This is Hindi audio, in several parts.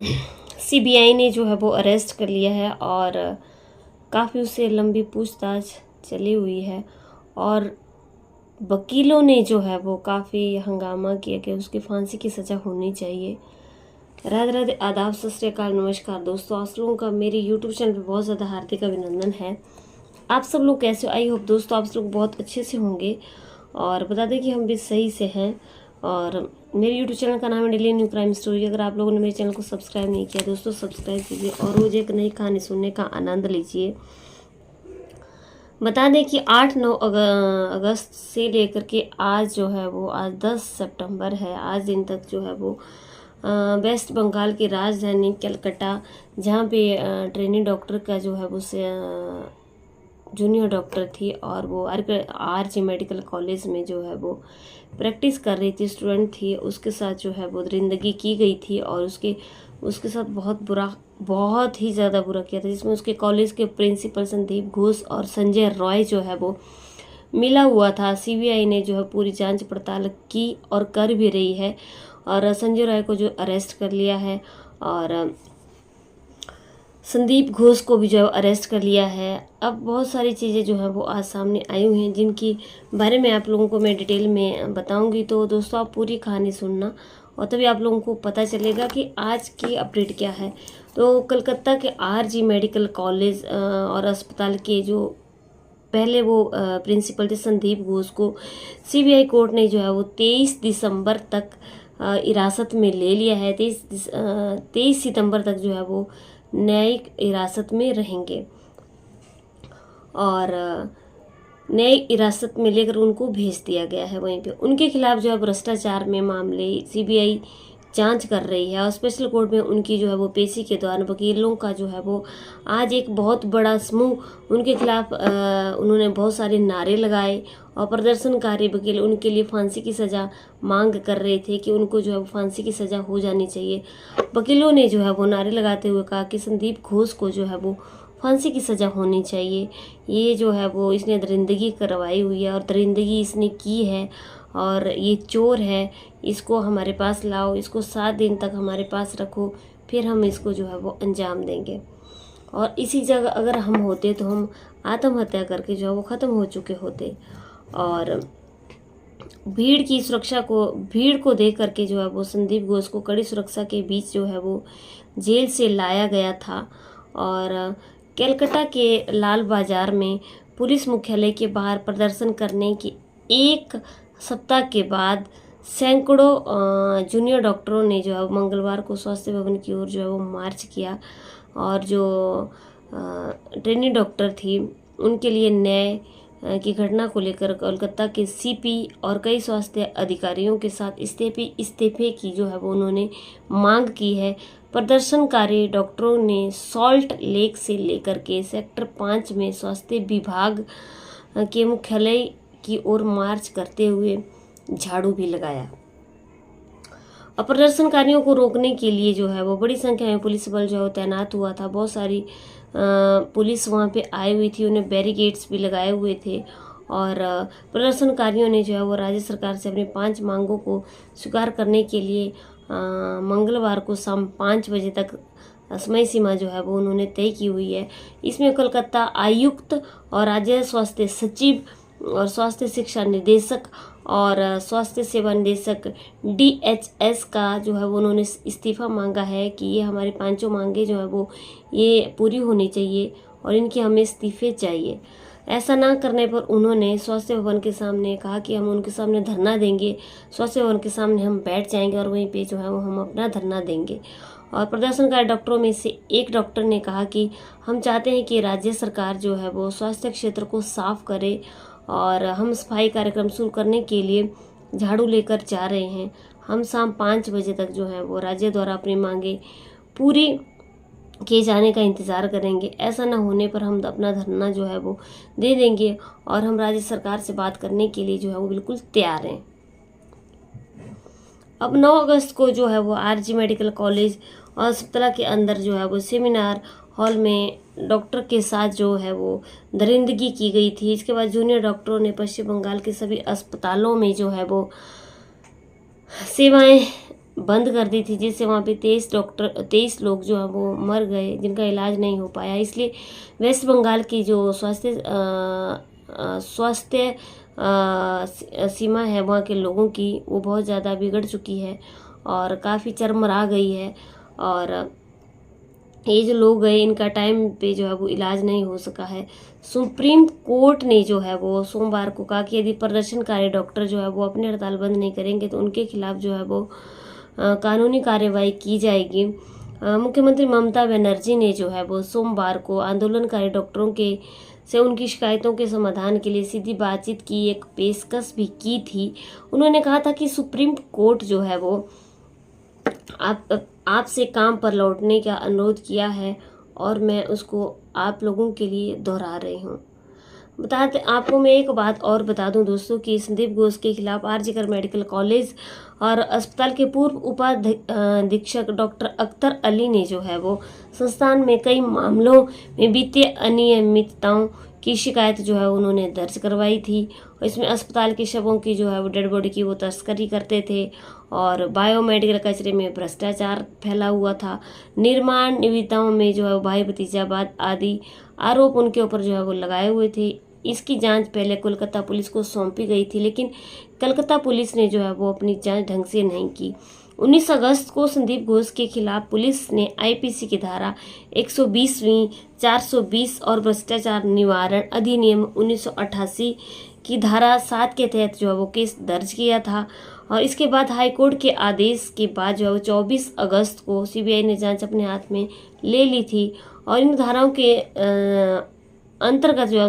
सीबीआई ने जो है वो अरेस्ट कर लिया है और काफ़ी उससे लंबी पूछताछ चली हुई है और वकीलों ने जो है वो काफ़ी हंगामा किया कि उसकी फांसी की सज़ा होनी चाहिए। राधे राधे, आदाब, सत श्री अकाल, नमस्कार दोस्तों। आप लोगों का मेरे यूट्यूब चैनल पर बहुत ज़्यादा हार्दिक अभिनंदन है। आप सब लोग कैसे हो? आई होप दोस्तों आप लोग बहुत अच्छे से होंगे और बता दें कि हम भी सही से हैं। और मेरे यूट्यूब चैनल का नाम है डेली न्यू क्राइम स्टोरी। अगर आप लोगों ने मेरे चैनल को सब्सक्राइब नहीं किया दोस्तों सब्सक्राइब कीजिए और रोज एक नई कहानी सुनने का आनंद लीजिए। बता दें कि 8-9 अगस्त से लेकर के आज जो है वो आज 10 सितंबर है, आज दिन तक जो है वो वेस्ट बंगाल की राजधानी कलकत्ता, जहाँ पे ट्रेनी डॉक्टर का जो है वो जूनियर डॉक्टर थी और वो आरजी मेडिकल कॉलेज में जो है वो प्रैक्टिस कर रही थी, स्टूडेंट थी, उसके साथ जो है वो दरिंदगी की गई थी और उसके साथ बहुत ही ज़्यादा बुरा किया था, जिसमें उसके कॉलेज के प्रिंसिपल संदीप घोष और संजय रॉय जो है वो मिला हुआ था। सीबीआई ने जो है पूरी जांच पड़ताल की और कर भी रही है और संजय रॉय को जो अरेस्ट कर लिया है और संदीप घोष को भी जो है अरेस्ट कर लिया है। अब बहुत सारी चीज़ें जो है वो आज सामने आई हुई हैं जिनकी बारे में आप लोगों को मैं डिटेल में बताऊंगी। तो दोस्तों आप पूरी कहानी सुनना और तभी आप लोगों को पता चलेगा कि आज की अपडेट क्या है। तो कलकत्ता के आरजी मेडिकल कॉलेज और अस्पताल के जो पहले वो प्रिंसिपल थे संदीप घोष को सीबीआई कोर्ट ने जो है वो 23 दिसंबर तक हिरासत में ले लिया है। 23 सितंबर तक जो है वो न्यायिक हिरासत में रहेंगे और न्यायिक हिरासत में लेकर उनको भेज दिया गया है। वहीं पे उनके खिलाफ जो है भ्रष्टाचार में मामले सीबीआई जांच कर रही है और स्पेशल कोर्ट में उनकी जो है वो पेशी के दौरान वकीलों का जो है वो आज एक बहुत बड़ा समूह उनके खिलाफ उन्होंने बहुत सारे नारे लगाए और प्रदर्शनकारी वकील उनके लिए फांसी की सज़ा मांग कर रहे थे कि उनको जो है वो फांसी की सज़ा हो जानी चाहिए। वकीलों ने जो है वो नारे लगाते हुए कहा कि संदीप घोष को जो है वो फांसी की सज़ा होनी चाहिए। ये जो है वो इसने दरिंदगी करवाई हुई है और दरिंदगी इसने की है और ये चोर है, इसको हमारे पास लाओ, इसको 7 दिन तक हमारे पास रखो, फिर हम इसको जो है वो अंजाम देंगे। और इसी जगह अगर हम होते तो हम आत्महत्या करके जो है वो ख़त्म हो चुके होते। और भीड़ को देख करके जो है वो संदीप घोष को कड़ी सुरक्षा के बीच जो है वो जेल से लाया गया था और कलकत्ता के लाल बाजार में पुलिस मुख्यालय के बाहर प्रदर्शन करने के एक सप्ताह के बाद सैकड़ों जूनियर डॉक्टरों ने जो है मंगलवार को स्वास्थ्य भवन की ओर जो है वो मार्च किया और जो ट्रेनी डॉक्टर थी उनके लिए न्याय की घटना को लेकर कोलकाता के सीपी और कई स्वास्थ्य अधिकारियों के साथ इस्तीफे की जो है वो उन्होंने मांग की है। प्रदर्शनकारी डॉक्टरों ने सॉल्ट लेक से लेकर के सेक्टर 5 में स्वास्थ्य विभाग के मुख्यालय की ओर मार्च करते हुए झाड़ू भी लगाया। प्रदर्शनकारियों को रोकने के लिए जो है वो बड़ी संख्या में पुलिस बल जो है तैनात हुआ था। बहुत सारी पुलिस वहाँ पे आई हुई थी, उन्हें बैरिकेड्स भी लगाए हुए थे और प्रदर्शनकारियों ने जो है वो राज्य सरकार से अपनी 5 मांगों को स्वीकार करने के लिए मंगलवार को शाम 5 बजे तक समय सीमा जो है वो उन्होंने तय की हुई है। इसमें कोलकाता आयुक्त और राज्य स्वास्थ्य सचिव और स्वास्थ्य शिक्षा निदेशक और स्वास्थ्य सेवा निदेशक DHS का जो है वो उन्होंने इस्तीफा मांगा है कि ये हमारी 5 मांगे जो है वो ये पूरी होनी चाहिए और इनके हमें इस्तीफे चाहिए। ऐसा ना करने पर उन्होंने स्वास्थ्य भवन के सामने कहा कि हम उनके सामने धरना देंगे, स्वास्थ्य भवन के सामने हम बैठ जाएंगे और वहीं पे जो है वो हम अपना धरना देंगे। और प्रदर्शनकारी डॉक्टरों में से एक डॉक्टर ने कहा कि हम चाहते हैं कि राज्य सरकार जो है वो स्वास्थ्य क्षेत्र को साफ करे और हम सफाई कार्यक्रम शुरू करने के लिए झाड़ू लेकर जा रहे हैं। हम शाम 5 बजे तक जो है वो राज्य द्वारा अपनी मांगे पूरी किए जाने का इंतज़ार करेंगे। ऐसा न होने पर हम अपना धरना जो है वो दे देंगे और हम राज्य सरकार से बात करने के लिए जो है वो बिल्कुल तैयार हैं। अब 9 अगस्त को जो है वो आरजी मेडिकल कॉलेज और अस्पताल के अंदर जो है वो सेमिनार हॉल में डॉक्टर के साथ जो है वो दरिंदगी की गई थी। इसके बाद जूनियर डॉक्टरों ने पश्चिम बंगाल के सभी अस्पतालों में जो है वो सेवाएं बंद कर दी थी, जिससे वहाँ पे 23 लोग जो है वो मर गए, जिनका इलाज नहीं हो पाया। इसलिए वेस्ट बंगाल की जो स्वास्थ्य सीमा है वहाँ के लोगों की, वो बहुत ज़्यादा बिगड़ चुकी है और काफ़ी चरमरा गई है। और ये जो लोग गए, इनका टाइम पे जो है वो इलाज नहीं हो सका है। सुप्रीम कोर्ट ने जो है वो सोमवार को कहा कि यदि प्रदर्शनकारी डॉक्टर जो है वो अपनी हड़ताल बंद नहीं करेंगे तो उनके खिलाफ जो है वो कानूनी कार्रवाई की जाएगी। मुख्यमंत्री ममता बनर्जी ने जो है वो सोमवार को आंदोलनकारी डॉक्टरों के से उनकी शिकायतों के समाधान के लिए सीधी बातचीत की एक पेशकश भी की थी। उन्होंने कहा था कि सुप्रीम कोर्ट जो है वो आपसे काम पर लौटने का अनुरोध किया है और मैं उसको आप लोगों के लिए दोहरा रही हूँ। बताते आपको मैं एक बात और बता दूं दोस्तों कि संदीप घोष के खिलाफ आरजीकर मेडिकल कॉलेज और अस्पताल के पूर्व उपाधीक्षक डॉक्टर अख्तर अली ने जो है वो संस्थान में कई मामलों में वित्तीय अनियमितताओं की शिकायत जो है उन्होंने दर्ज करवाई थी। और इसमें अस्पताल के शवों की जो है वो डेड बॉडी की वो तस्करी करते थे और बायोमेडिकल कचरे में भ्रष्टाचार फैला हुआ था। निर्माण निविदाओं में जो है वो भाई भतीजावाद आदि आरोप उनके ऊपर जो है वो लगाए हुए थे। इसकी जांच पहले कोलकाता पुलिस को सौंपी गई थी, लेकिन कलकत्ता पुलिस ने जो है वो अपनी जांच ढंग से नहीं की। 19 अगस्त को संदीप घोष के खिलाफ पुलिस ने आईपीसी की धारा 120वीं, 420 और भ्रष्टाचार निवारण अधिनियम 1988 की धारा 7 के तहत जो है वो केस दर्ज किया था। और इसके बाद हाईकोर्ट के आदेश के बाद जो है वो 24 अगस्त को सीबीआई ने जांच अपने हाथ में ले ली थी। और इन धाराओं के अंतर्गत जो है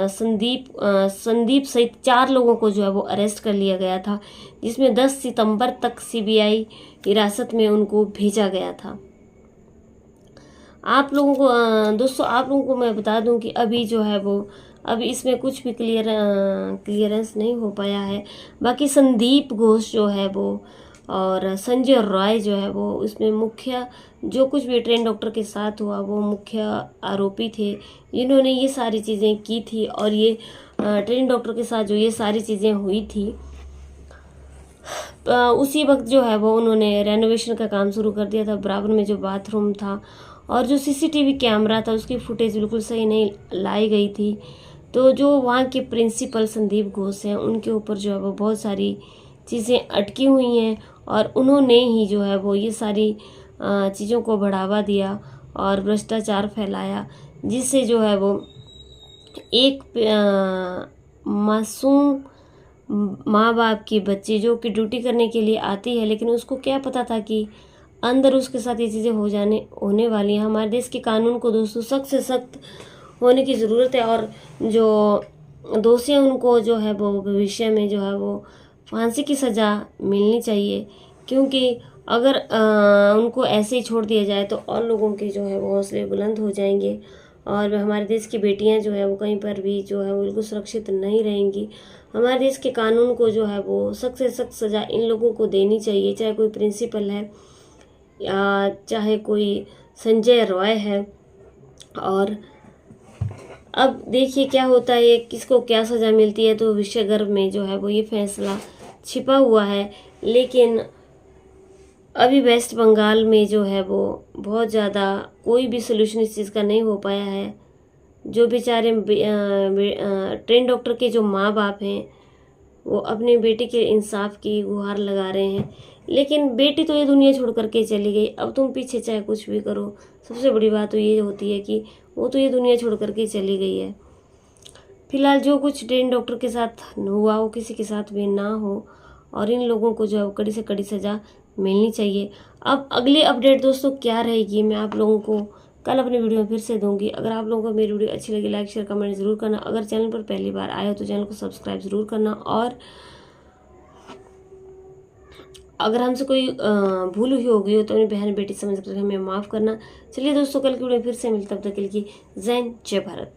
संदीप सहित 4 लोगों को जो है वो अरेस्ट कर लिया गया था, जिसमें 10 सितंबर तक सीबीआई हिरासत में उनको भेजा गया था। आप लोगों को दोस्तों आप लोगों को मैं बता दूं कि अभी जो है वो अभी इसमें कुछ भी क्लियरेंस नहीं हो पाया है। बाकी संदीप घोष जो है वो और संजय रॉय जो है वो उसमें मुख्य जो कुछ भी ट्रेन डॉक्टर के साथ हुआ वो मुख्य आरोपी थे, जिन्होंने ये सारी चीज़ें की थी। और ये ट्रेन डॉक्टर के साथ जो ये सारी चीज़ें हुई थी उसी वक्त जो है वो उन्होंने रेनोवेशन का काम शुरू कर दिया था। बराबर में जो बाथरूम था और जो सीसीटीवी कैमरा था उसकी फुटेज बिल्कुल सही नहीं लाई गई थी। तो जो वहाँ के प्रिंसिपल संदीप घोष हैं उनके ऊपर जो है वो बहुत सारी चीज़ें अटकी हुई हैं और उन्होंने ही जो है वो ये सारी चीज़ों को बढ़ावा दिया और भ्रष्टाचार फैलाया, जिससे जो है वो एक मासूम माँ बाप की बच्ची जो कि ड्यूटी करने के लिए आती है, लेकिन उसको क्या पता था कि अंदर उसके साथ ये चीज़ें होने वाली हैं। हमारे देश के कानून को दोस्तों सख्त से सख्त होने की ज़रूरत है और जो दोषी हैं उनको जो है वो भविष्य में जो है वो फांसी की सज़ा मिलनी चाहिए, क्योंकि अगर उनको ऐसे ही छोड़ दिया जाए तो और लोगों के जो है वो हौसले बुलंद हो जाएंगे और हमारे देश की बेटियां जो है वो कहीं पर भी जो है वो बिल्कुल सुरक्षित नहीं रहेंगी। हमारे देश के कानून को जो है वो सख्त से सख्त सज़ा इन लोगों को देनी चाहिए, चाहे कोई प्रिंसिपल है या चाहे कोई संजय रॉय है। और अब देखिए क्या होता है, किसको क्या सज़ा मिलती है, तो विषय गर्भ में जो है वो ये फैसला छिपा हुआ है। लेकिन अभी वेस्ट बंगाल में जो है वो बहुत ज़्यादा कोई भी सोल्यूशन इस चीज़ का नहीं हो पाया है। जो बेचारे ट्रेन डॉक्टर के जो माँ बाप हैं वो अपने बेटे के इंसाफ की गुहार लगा रहे हैं, लेकिन बेटी तो ये दुनिया छोड़ करके चली गई। अब तुम पीछे चाहे कुछ भी करो, सबसे बड़ी बात तो ये होती है कि वो तो ये दुनिया छोड़ करके चली गई है। फिलहाल जो कुछ ट्रेन डॉक्टर के साथ हुआ वो किसी के साथ भी ना हो और इन लोगों को जो है कड़ी से कड़ी सज़ा मिलनी चाहिए। अब अगली अपडेट दोस्तों क्या रहेगी मैं आप लोगों को कल अपने वीडियो में फिर से दूंगी। अगर आप लोगों को मेरी वीडियो अच्छी लगी लाइक शेयर कमेंट जरूर करना। अगर चैनल पर पहली बार आए हो तो चैनल को सब्सक्राइब जरूर करना। और अगर हमसे कोई भूल हुई होगी हो तो अपनी बहन बेटी समझ कर हमें माफ़ करना। चलिए दोस्तों कल की वीडियो फिर से मिलते, तब तक के लिए जय हिंद जय भारत।